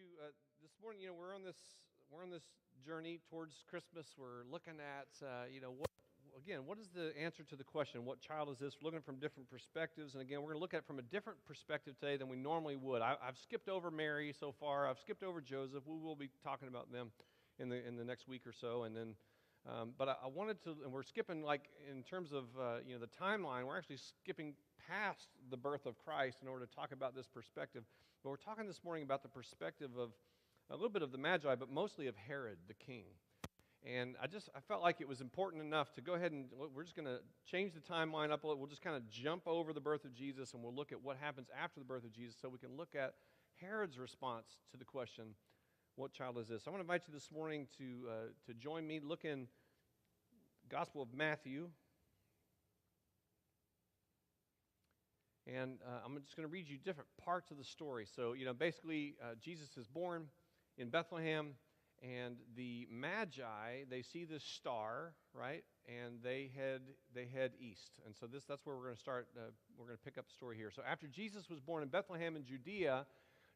you this morning. We're on this journey towards Christmas. We're looking at what is the answer to the question, what child is this? We're looking from different perspectives, and again, we're going to look at it from a different perspective today than we normally would. I've skipped over Mary so far. I've skipped over Joseph. We will be talking about them in the next week or so, and then. But I wanted to, and we're skipping, like, in terms of, the timeline, we're actually skipping past the birth of Christ in order to talk about this perspective. But we're talking this morning about the perspective of a little bit of the Magi, but mostly of Herod, the king. And I felt like it was important enough to go ahead and, we're just going to change the timeline up a little. We'll just kind of jump over the birth of Jesus, and we'll look at what happens after the birth of Jesus so we can look at Herod's response to the question, what child is this? I want to invite you this morning to join me. Look in Gospel of Matthew. And I'm just going to read you different parts of the story. So, basically, Jesus is born in Bethlehem, and the Magi, they see this star, right? And they head east. And so that's where we're going to start. We're going to pick up the story here. So after Jesus was born in Bethlehem in Judea,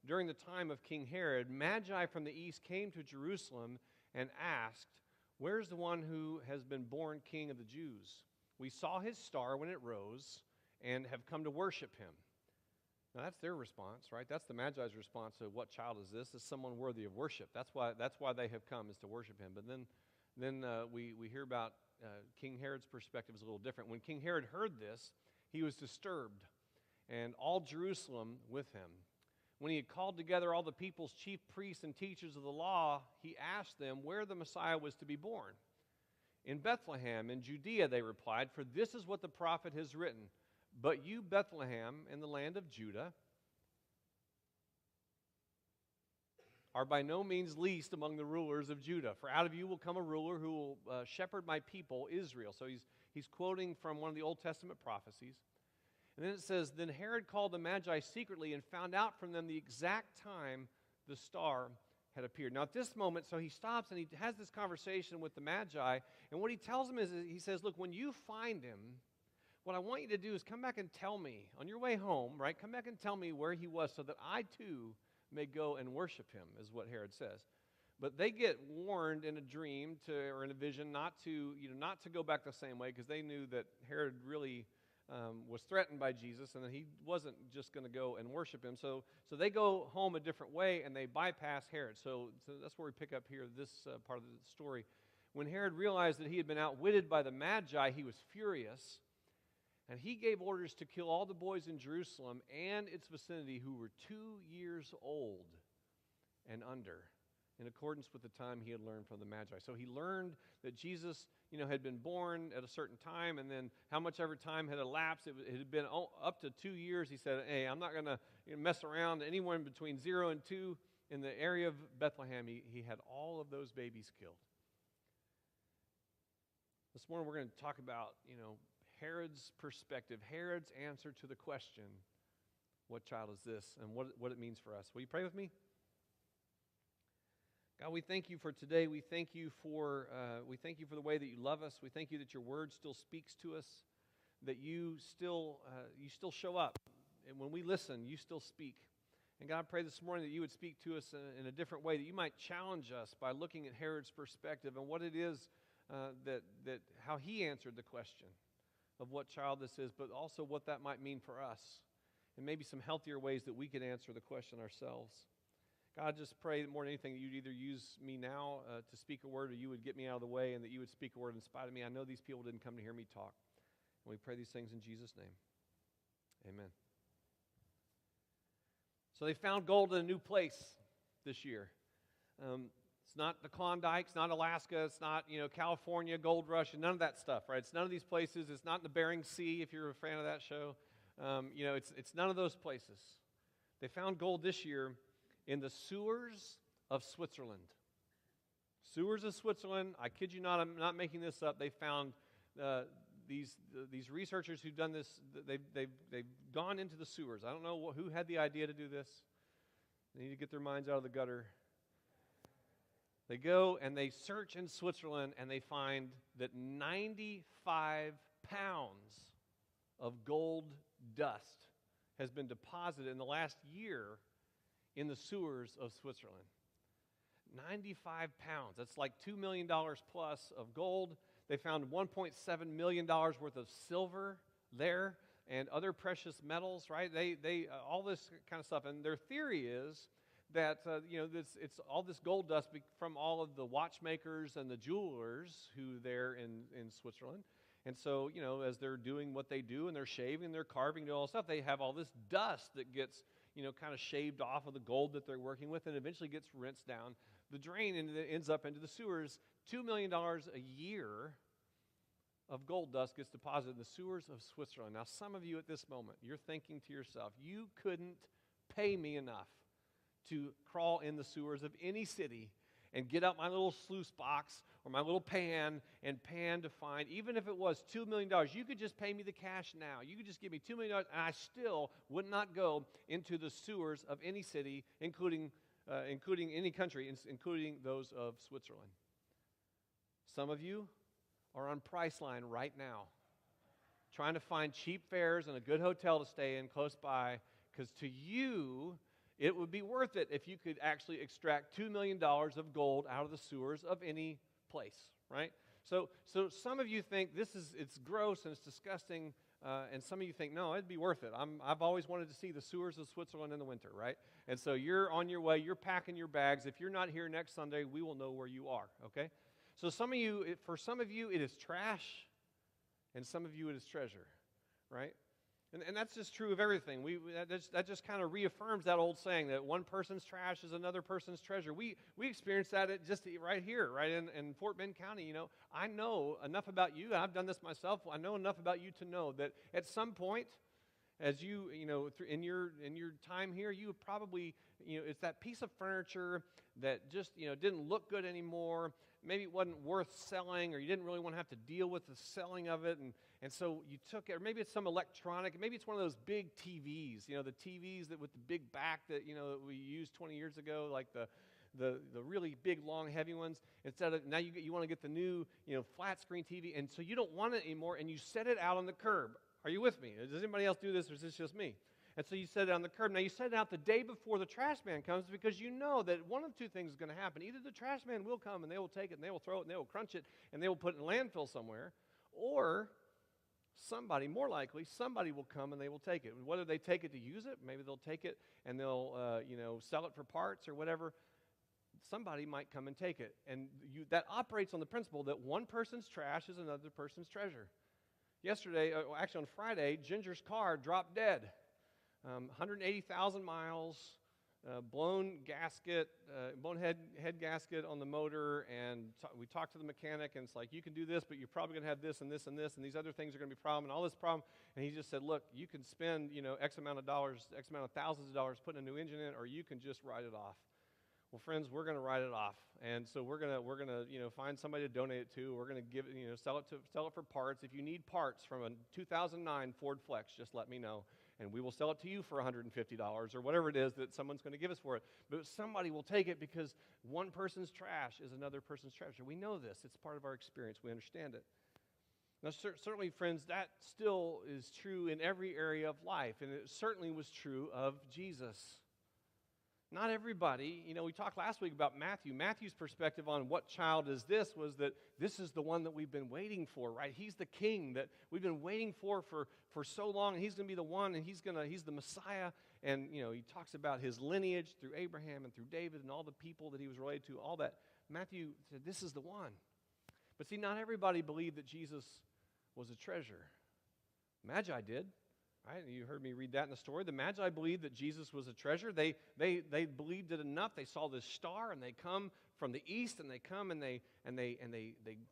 during the time of King Herod, Magi from the east came to Jerusalem and asked, "Where's the one who has been born King of the Jews? We saw his star when it rose and have come to worship him." Now that's their response, right? That's the Magi's response to what child is this? Is someone worthy of worship? That's why they have come, is to worship him. But then we hear about King Herod's perspective is a little different. When King Herod heard this, he was disturbed, and all Jerusalem with him. When he had called together all the people's chief priests and teachers of the law, he asked them where the Messiah was to be born. "In Bethlehem, in Judea," they replied, "for this is what the prophet has written. But you, Bethlehem, in the land of Judah, are by no means least among the rulers of Judah. For out of you will come a ruler who will shepherd my people, Israel." So he's quoting from one of the Old Testament prophecies. And then it says, "Then Herod called the Magi secretly and found out from them the exact time the star had appeared." Now at this moment, so he stops and he has this conversation with the Magi, and what he tells them is, he says, "Look, when you find him, what I want you to do is come back and tell me, on your way home, right, come back and tell me where he was so that I too may go and worship him," is what Herod says. But they get warned in a dream or in a vision not to go back the same way, because they knew that Herod really was threatened by Jesus, and that he wasn't just going to go and worship him. So they go home a different way, and they bypass Herod. So that's where we pick up here, this part of the story. When Herod realized that he had been outwitted by the Magi, he was furious, and he gave orders to kill all the boys in Jerusalem and its vicinity who were 2 years old and under, in accordance with the time he had learned from the Magi. So he learned that Jesus, had been born at a certain time, and then how much ever time had elapsed, it had been up to 2 years. He said, "Hey, I'm not going to mess around." Anyone between 0 and 2 in the area of Bethlehem, he had all of those babies killed. This morning we're going to talk about, Herod's perspective, Herod's answer to the question, what child is this, and what it means for us. Will you pray with me? God, we thank you for today. We thank you for the way that you love us. We thank you that your word still speaks to us, that you still show up, and when we listen, you still speak. And God, I pray this morning that you would speak to us in a different way, that you might challenge us by looking at Herod's perspective and what it is how he answered the question of what child this is, but also what that might mean for us, and maybe some healthier ways that we could answer the question ourselves. God, I just pray that more than anything that you'd either use me now to speak a word, or you would get me out of the way, and that you would speak a word in spite of me. I know these people didn't come to hear me talk. And we pray these things in Jesus' name. Amen. So they found gold in a new place this year. It's not the Klondike, it's not Alaska, it's not, California, Gold Rush, and none of that stuff, right? It's none of these places. It's not in the Bering Sea, if you're a fan of that show. It's none of those places. They found gold this year in the sewers of Switzerland. Sewers of Switzerland, I kid you not, I'm not making this up. They found these researchers who've done this, they've gone into the sewers. I don't know who had the idea to do this. They need to get their minds out of the gutter. They go and they search in Switzerland, and they find that 95 pounds of gold dust has been deposited in the last year in the sewers of Switzerland. 95 pounds. That's like $2 million plus of gold. They found $1.7 million worth of silver there and other precious metals, right? They all this kind of stuff. And their theory is that, it's all this gold dust from all of the watchmakers and the jewelers who there in Switzerland. And so, as they're doing what they do and they're shaving, they're carving, all this stuff, they have all this dust that gets, kind of shaved off of the gold that they're working with and eventually gets rinsed down the drain and it ends up into the sewers. $2 million a year of gold dust gets deposited in the sewers of Switzerland. Now, some of you at this moment, you're thinking to yourself, you couldn't pay me enough to crawl in the sewers of any city and get out my little sluice box or my little pan and pan to find, even if it was $2 million, you could just pay me the cash now. You could just give me $2 million, and I still would not go into the sewers of any city, including any country, including those of Switzerland. Some of you are on Priceline right now, trying to find cheap fares and a good hotel to stay in close by, because to you, it would be worth it if you could actually extract $2 million of gold out of the sewers of any place, right? So some of you think it's gross and it's disgusting, and some of you think, no, it'd be worth it. I've always wanted to see the sewers of Switzerland in the winter, right? And so you're on your way, you're packing your bags. If you're not here next Sunday, we will know where you are, okay? So for some of you, it is trash, and some of you, it is treasure, right? And that's just true of everything. That just kind of reaffirms that old saying that one person's trash is another person's treasure. We experience that just right here, right in Fort Bend County. I know enough about you, and I've done this myself. I know enough about you to know that at some point, as you in your time here, you probably it's that piece of furniture that just didn't look good anymore. Maybe it wasn't worth selling, or you didn't really want to have to deal with the selling of it, and so you took it. Or maybe it's some electronic. Maybe it's one of those big TVs, the TVs that with the big back that that we used 20 years ago, like the really big, long, heavy ones. Instead of now you want to get the new flat screen TV, and so you don't want it anymore, and you set it out on the curb. Are you with me? Does anybody else do this, or is this just me? And so you set it on the curb. Now, you set it out the day before the trash man comes because you know that one of two things is going to happen. Either the trash man will come and they will take it and they will throw it and they will crunch it and they will put it in a landfill somewhere, or somebody, more likely, somebody will come and they will take it. Whether they take it to use it, maybe they'll take it and they'll sell it for parts or whatever. Somebody might come and take it. And that operates on the principle that one person's trash is another person's treasure. Yesterday, actually on Friday, Ginger's car dropped dead. 180,000 miles, blown head gasket on the motor, and we talked to the mechanic, and it's like, you can do this, but you're probably going to have this and this and this, and these other things are going to be a problem, and all this problem. And he just said, look, you can spend, X amount of dollars, X amount of thousands of dollars putting a new engine in, or you can just write it off. Well, friends, we're going to write it off, and so we're gonna find somebody to donate it to. We're going to give it, sell it for parts. If you need parts from a 2009 Ford Flex, just let me know, and we will sell it to you for $150 or whatever it is that someone's going to give us for it. But somebody will take it because one person's trash is another person's treasure. We know this. It's part of our experience. We understand it. Now, certainly, friends, that still is true in every area of life, and it certainly was true of Jesus. Not everybody, we talked last week about Matthew. Matthew's perspective on what child is this was that this is the one that we've been waiting for, right? He's the king that we've been waiting for so long, and he's going to be the one, and he's the Messiah. And, he talks about his lineage through Abraham and through David and all the people that he was related to, all that. Matthew said, this is the one. But see, not everybody believed that Jesus was a treasure. Magi did. Right? You heard me read that in the story. The Magi believed that Jesus was a treasure. They believed it enough. They saw this star, and they come from the east, and they come and they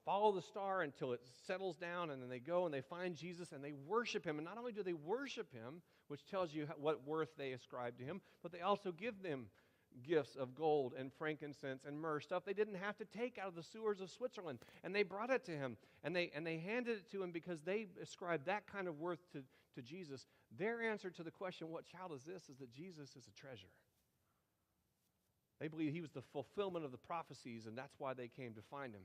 follow the star until it settles down, and then they go and they find Jesus and they worship him. And not only do they worship him, which tells you what worth they ascribe to him, but they also give them gifts of gold and frankincense and myrrh, stuff they didn't have to take out of the sewers of Switzerland. And they brought it to him, and they handed it to him because they ascribed that kind of worth to Jesus. Their answer to the question, what child is this, is that Jesus is a treasure. They believe he was the fulfillment of the prophecies, and that's why they came to find him.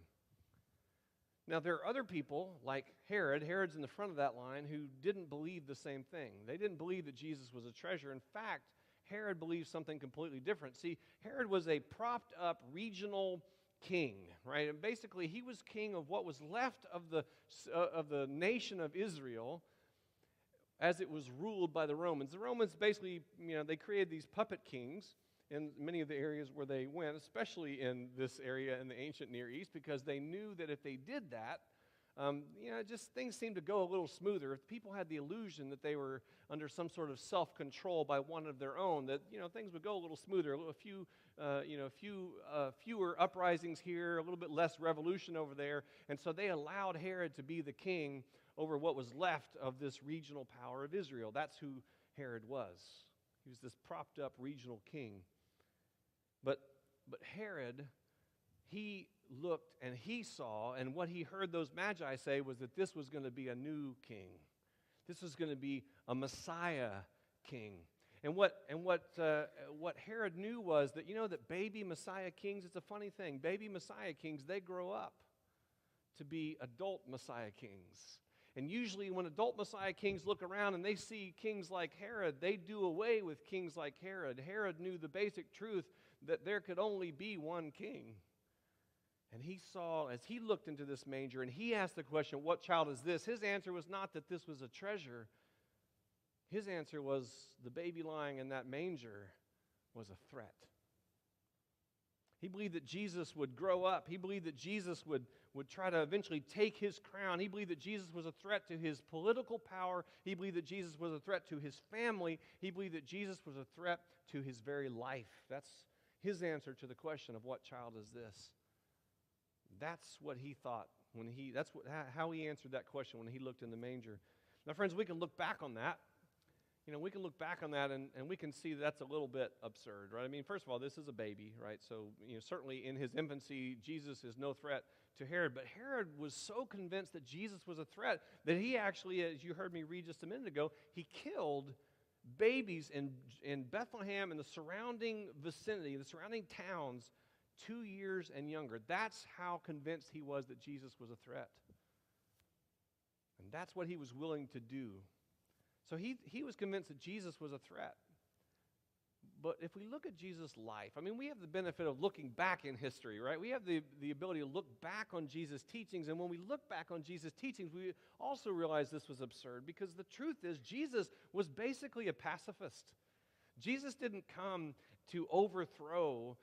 Now, there are other people, like Herod. Herod's in the front of that line, who didn't believe the same thing. They didn't believe that Jesus was a treasure. In fact, Herod believed something completely different. See, Herod was a propped up regional king, right? And basically, he was king of what was left of the nation of Israel as it was ruled by the Romans. The Romans basically, they created these puppet kings in many of the areas where they went, especially in this area in the ancient Near East, because they knew that if they did that, just things seemed to go a little smoother. If people had the illusion that they were under some sort of self-control by one of their own, that things would go a little smoother, fewer uprisings here, a little bit less revolution over there, and so they allowed Herod to be the king over what was left of this regional power of Israel. That's who Herod was. He was this propped up regional king. But Herod, he looked and he saw, and what he heard those Magi say was that this was going to be a new king. This was going to be a Messiah king. And what Herod knew was that, that baby Messiah kings, it's a funny thing, baby Messiah kings, they grow up to be adult Messiah kings. And usually when adult Messiah kings look around and they see kings like Herod, they do away with kings like Herod. Herod knew the basic truth that there could only be one king. And he saw, as he looked into this manger, and he asked the question, what child is this? His answer was not that this was a treasure. His answer was the baby lying in that manger was a threat. He believed that Jesus would grow up. He believed that Jesus would try to eventually take his crown. He believed that Jesus was a threat to his political power. He believed that Jesus was a threat to his family. He believed that Jesus was a threat to his very life. That's his answer to the question of what child is this. That's what he thought how he answered that question when he looked in the manger. Now, friends, we can look back on that. We can look back on that and we can see that's a little bit absurd, right? I mean, first of all, this is a baby, right? So, certainly in his infancy, Jesus is no threat to Herod. But Herod was so convinced that Jesus was a threat that he actually, as you heard me read just a minute ago, he killed babies in Bethlehem and the surrounding vicinity, the surrounding towns, 2 years and younger. That's how convinced he was that Jesus was a threat. And that's what he was willing to do. So he was convinced that Jesus was a threat. But if we look at Jesus' life, I mean, we have the benefit of looking back in history, right? We have the ability to look back on Jesus' teachings. And when we look back on Jesus' teachings, we also realize this was absurd, because the truth is Jesus was basically a pacifist. Jesus didn't come to overthrow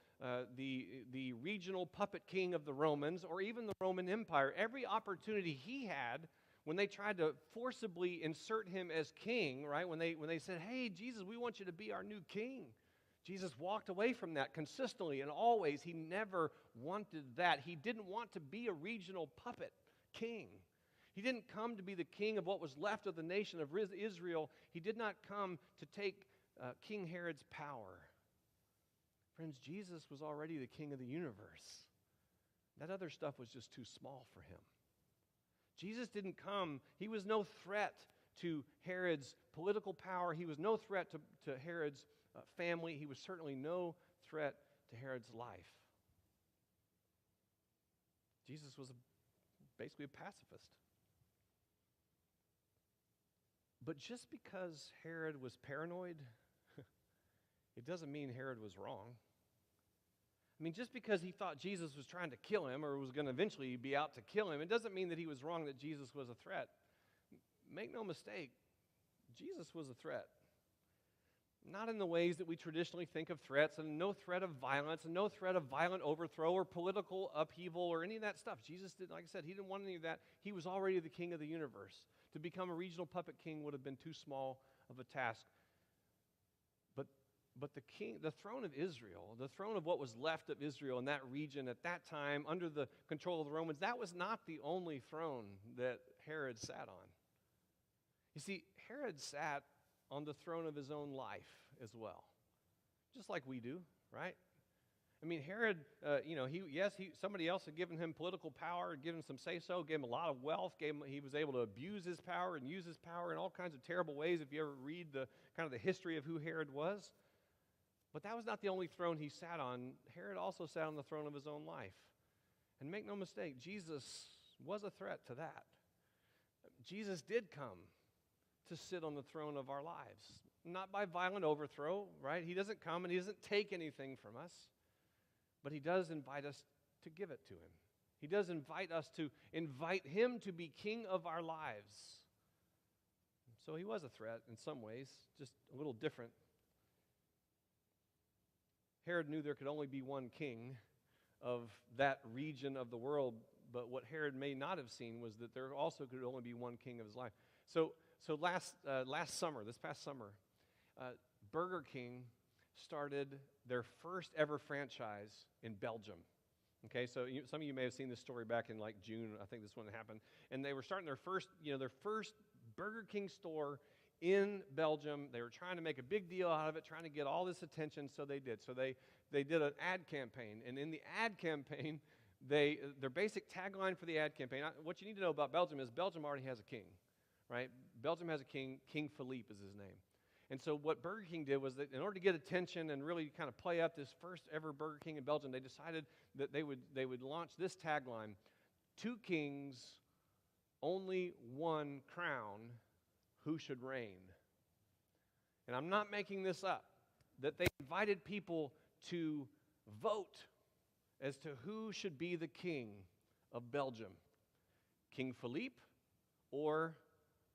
the regional puppet king of the Romans or even the Roman Empire. Every opportunity he had, when they tried to forcibly insert him as king, right? When they said, "Hey, Jesus, we want you to be our new king," Jesus walked away from that consistently and always. He never wanted that. He didn't want to be a regional puppet king. He didn't come to be the king of what was left of the nation of Israel. He did not come to take King Herod's power. Friends, Jesus was already the king of the universe. That other stuff was just too small for him. Jesus didn't come, he was no threat to Herod's political power. He was no threat to Herod's family. He was certainly no threat to Herod's life. Jesus was basically a pacifist. But just because Herod was paranoid, it doesn't mean Herod was wrong. I mean, just because he thought Jesus was trying to kill him or was going to eventually be out to kill him, it doesn't mean that he was wrong, that Jesus was a threat. Make no mistake, Jesus was a threat. Not in the ways that we traditionally think of threats, and no threat of violence, and no threat of violent overthrow or political upheaval or any of that stuff. Jesus didn't, like I said, he didn't want any of that. He was already the king of the universe. To become a regional puppet king would have been too small of a task. But the throne of Israel, the throne of what was left of Israel in that region at that time, under the control of the Romans, that was not the only throne that Herod sat on. You see, Herod sat on the throne of his own life as well, just like we do, right? I mean, Herod, somebody else had given him political power, given him some say-so, gave him a lot of wealth, he was able to abuse his power and use his power in all kinds of terrible ways if you ever read the history of who Herod was. But that was not the only throne he sat on. Herod also sat on the throne of his own life. And make no mistake, Jesus was a threat to that. Jesus did come to sit on the throne of our lives. not by violent overthrow, right? He doesn't come and he doesn't take anything from us, but he does invite us to give it to him. He does invite us to invite him to be king of our lives. So he was a threat in some ways, just a little different. Herod knew there could only be one king of that region of the world, but what Herod may not have seen was that there also could only be one king of his life. So last summer, this past summer, Burger King started their first ever franchise in Belgium. Okay, so some of you may have seen this story back in like June. I think this one happened, and they were starting their first Burger King store in Belgium. They were trying to make a big deal out of it, trying to get all this attention. So they did. So they did an ad campaign, and in the ad campaign, their basic tagline for the ad campaign. What you need to know about Belgium is Belgium already has a king, right? Belgium has a king. King Philippe is his name. And so what Burger King did was that in order to get attention and really kind of play up this first ever Burger King in Belgium, they decided that they would launch this tagline: 2 kings, only 1 crown, who should reign? And I'm not making this up. That they invited people to vote as to who should be the king of Belgium: King Philippe or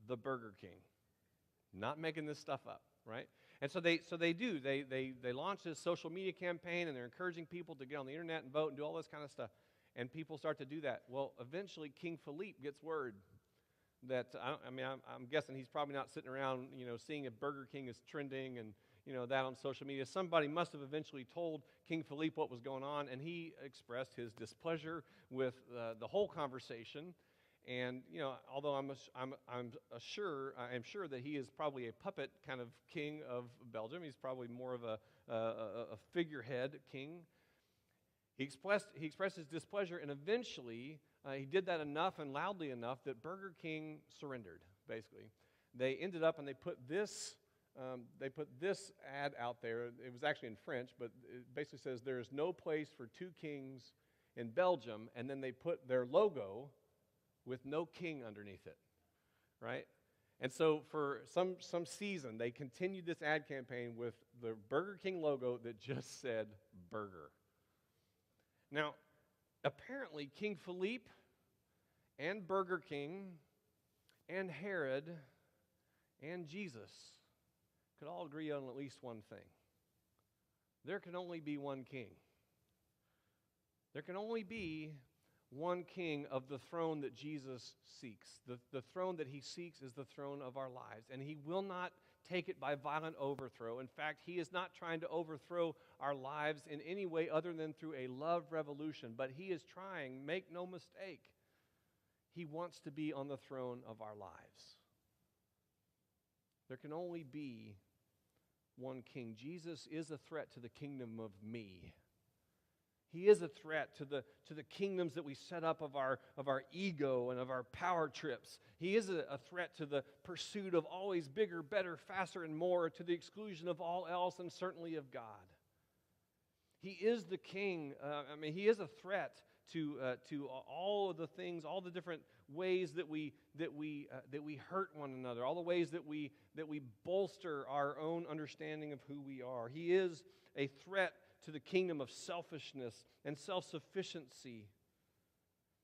the Burger King. Not making this stuff up, right? And so they launch this social media campaign, and they're encouraging people to get on the internet and vote and do all this kind of stuff. And people start to do that. Well, eventually King Philippe gets word that, I'm guessing he's probably not sitting around, seeing if Burger King is trending and, that on social media. Somebody must have eventually told King Philippe what was going on, and he expressed his displeasure with the whole conversation. And although I'm sure that he is probably a puppet kind of king of Belgium, he's probably more of a figurehead king. He expressed his displeasure, and eventually he did that enough and loudly enough that Burger King surrendered. Basically, they ended up and they put this ad out there. It was actually in French, but it basically says there is no place for 2 kings in Belgium, and then they put their logo with no king underneath it, right? And so for some season, they continued this ad campaign with the Burger King logo that just said burger. Now, apparently King Philippe and Burger King and Herod and Jesus could all agree on at least one thing. There can only be one king. There can only be one king of the throne that Jesus seeks. The throne that he seeks is the throne of our lives, and he will not take it by violent overthrow. In fact, he is not trying to overthrow our lives in any way other than through a love revolution, but he is trying, make no mistake, he wants to be on the throne of our lives. There can only be one king. Jesus is a threat to the kingdom of me. He is a threat to the kingdoms that we set up of our ego and of our power trips. He is a threat to the pursuit of always bigger, better, faster, and more, to the exclusion of all else and certainly of God. He is the king. He is a threat to all of the things, all the different ways that we hurt one another, all the ways that we bolster our own understanding of who we are. He is a threat to the kingdom of selfishness and self-sufficiency.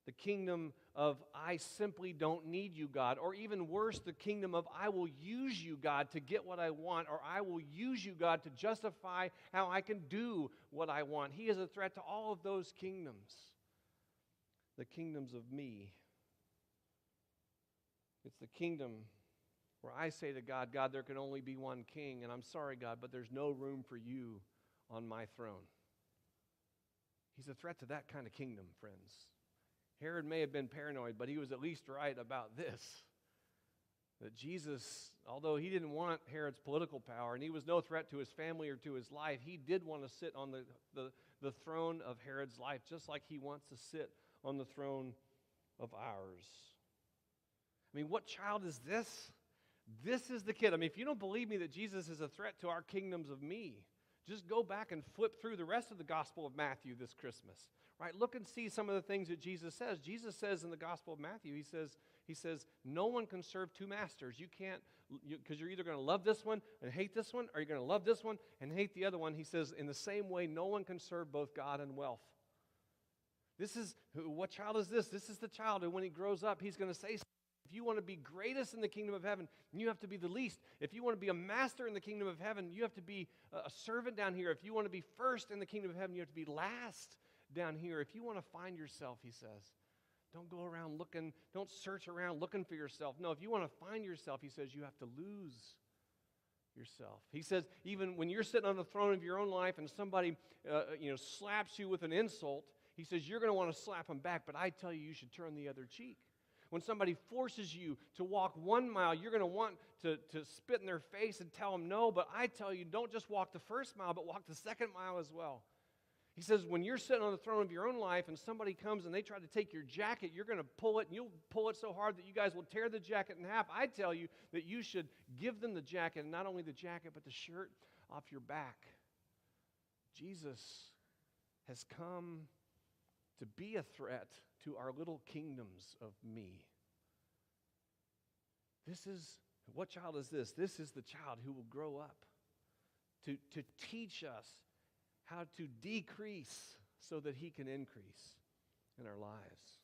The kingdom of I simply don't need you, God. Or even worse, the kingdom of I will use you, God, to get what I want. Or I will use you, God, to justify how I can do what I want. He is a threat to all of those kingdoms. The kingdoms of me. It's the kingdom where I say to God, God, there can only be one king. And I'm sorry, God, but there's no room for you on my throne. He's a threat to that kind of kingdom, friends. Herod may have been paranoid, but he was at least right about this. That Jesus, although he didn't want Herod's political power, and he was no threat to his family or to his life, he did want to sit on the throne of Herod's life, just like he wants to sit on the throne of ours. What child is this? This is the kid. If you don't believe me that Jesus is a threat to our kingdoms of me, just go back and flip through the rest of the Gospel of Matthew this Christmas, right? Look and see some of the things that Jesus says. Jesus says in the Gospel of Matthew, he He says, no one can serve two masters. You can't, because you're either going to love this one and hate this one, or you're going to love this one and hate the other one. He says, in the same way, no one can serve both God and wealth. What child is this? This is the child who, when he grows up, he's going to say, if you want to be greatest in the kingdom of heaven, you have to be the least. If you want to be a master in the kingdom of heaven, you have to be a servant down here. If you want to be first in the kingdom of heaven, you have to be last down here. If you want to find yourself, he says, don't go around looking, don't search around looking for yourself. No, if you want to find yourself, he says, you have to lose yourself. He says, even when you're sitting on the throne of your own life and somebody slaps you with an insult, he says, you're going to want to slap them back, but I tell you, you should turn the other cheek. When somebody forces you to walk 1 mile, you're going to want to spit in their face and tell them no, but I tell you, don't just walk the first mile, but walk the second mile as well. He says, when you're sitting on the throne of your own life and somebody comes and they try to take your jacket, you're going to pull it, and you'll pull it so hard that you guys will tear the jacket in half. I tell you that you should give them the jacket, and not only the jacket, but the shirt off your back. Jesus has come to be a threat to our little kingdoms of me. What child is this? This is the child who will grow up to teach us how to decrease so that he can increase in our lives.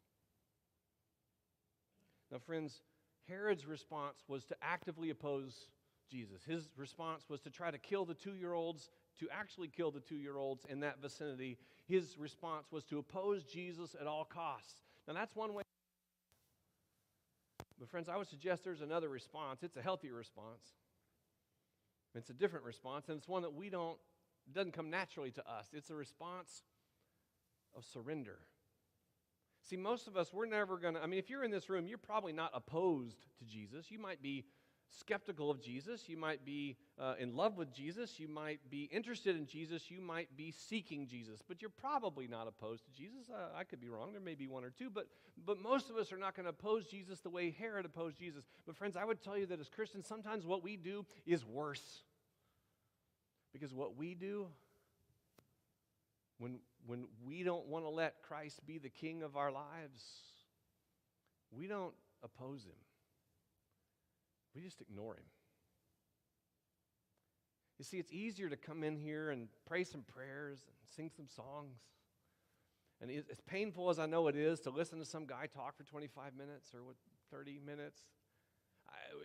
Now, friends, Herod's response was to actively oppose Jesus. His response was to try to kill the 2-year-olds, to actually kill the 2-year-olds in that vicinity. His response was to oppose Jesus at all costs. Now, that's one way. But friends, I would suggest there's another response. It's a healthier response. It's a different response, and it's one that doesn't come naturally to us. It's a response of surrender. See, most of us, we're never going to, if you're in this room, you're probably not opposed to Jesus. You might be skeptical of Jesus. You might be in love with Jesus. You might be interested in Jesus. You might be seeking Jesus. But you're probably not opposed to Jesus. I could be wrong. There may be one or two. But most of us are not going to oppose Jesus the way Herod opposed Jesus. But friends, I would tell you that as Christians, sometimes what we do is worse. Because what we do, when we don't want to let Christ be the king of our lives, we don't oppose him. We just ignore him. You see, it's easier to come in here and pray some prayers and sing some songs. And as painful as I know it is to listen to some guy talk for 25 minutes or 30 minutes,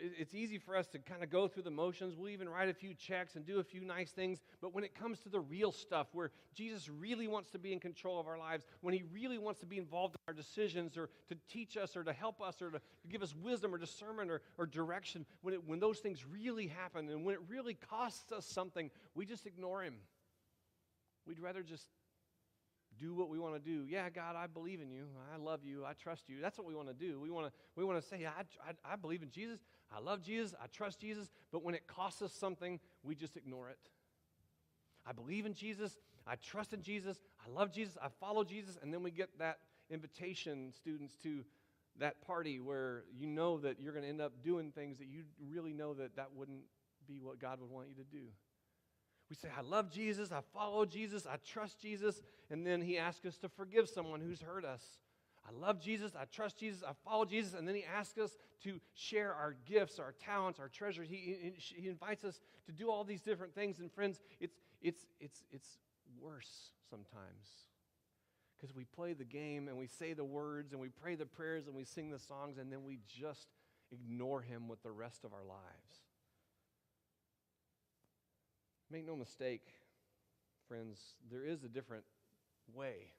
it's easy for us to kind of go through the motions. We'll even write a few checks and do a few nice things. But when it comes to the real stuff, where Jesus really wants to be in control of our lives, when he really wants to be involved in our decisions, or to teach us, or to help us, or to give us wisdom or discernment or direction, when those things really happen and when it really costs us something, we just ignore him. We'd rather just do what we want to do. Yeah, God, I believe in you. I love you. I trust you. That's what we want to do. We want to say, I believe in Jesus. I love Jesus. I trust Jesus. But when it costs us something, we just ignore it. I believe in Jesus. I trust in Jesus. I love Jesus. I follow Jesus. And then we get that invitation, students, to that party where you know that you're going to end up doing things that you really know that wouldn't be what God would want you to do. We say, I love Jesus, I follow Jesus, I trust Jesus, and then he asks us to forgive someone who's hurt us. I love Jesus, I trust Jesus, I follow Jesus, and then he asks us to share our gifts, our talents, our treasures. He invites us to do all these different things, and friends, it's worse sometimes. Because we play the game, and we say the words, and we pray the prayers, and we sing the songs, and then we just ignore him with the rest of our lives. Make no mistake, friends, there is a different way.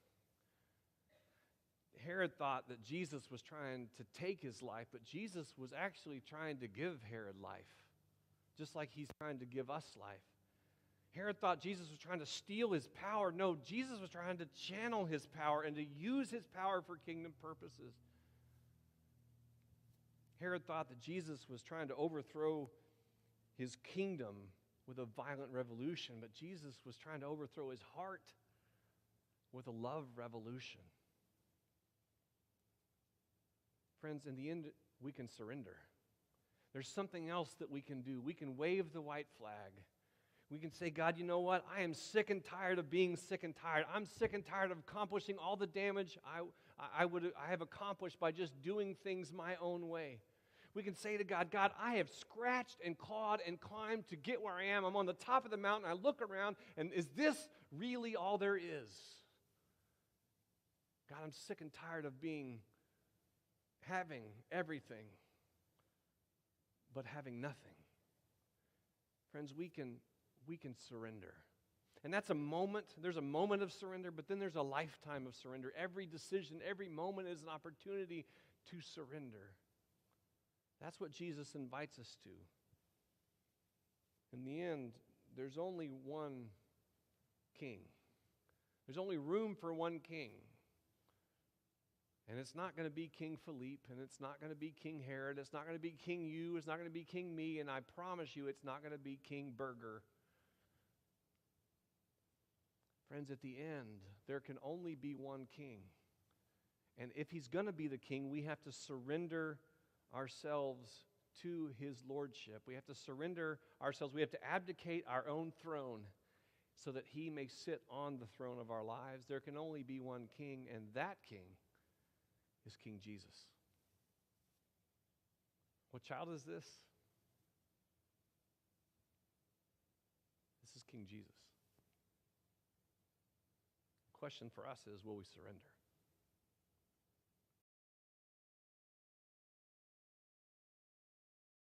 Herod thought that Jesus was trying to take his life, but Jesus was actually trying to give Herod life, just like he's trying to give us life. Herod thought Jesus was trying to steal his power. No, Jesus was trying to channel his power and to use his power for kingdom purposes. Herod thought that Jesus was trying to overthrow his kingdom with a violent revolution, but Jesus was trying to overthrow his heart with a love revolution. Friends, in the end, we can surrender. There's something else that we can do. We can wave the white flag. We can say, God, you know what? I am sick and tired of being sick and tired. I'm sick and tired of accomplishing all the damage I have accomplished by just doing things my own way. We can say to God, God, I have scratched and clawed and climbed to get where I am. I'm on the top of the mountain. I look around, and is this really all there is? God, I'm sick and tired of having everything, but having nothing. Friends, we can surrender. And that's a moment. There's a moment of surrender, but then there's a lifetime of surrender. Every decision, every moment is an opportunity to surrender. That's what Jesus invites us to. In the end, there's only one king. There's only room for one king. And it's not going to be King Philippe, and it's not going to be King Herod, it's not going to be King you, it's not going to be King me, and I promise you it's not going to be King Burger. Friends, at the end, there can only be one king. And if he's going to be the king, we have to surrender ourselves to his lordship. We have to surrender ourselves. We have to abdicate our own throne so that he may sit on the throne of our lives. There can only be one king, and that king is King Jesus. What child is this? This is King Jesus. The question for us is, will we surrender?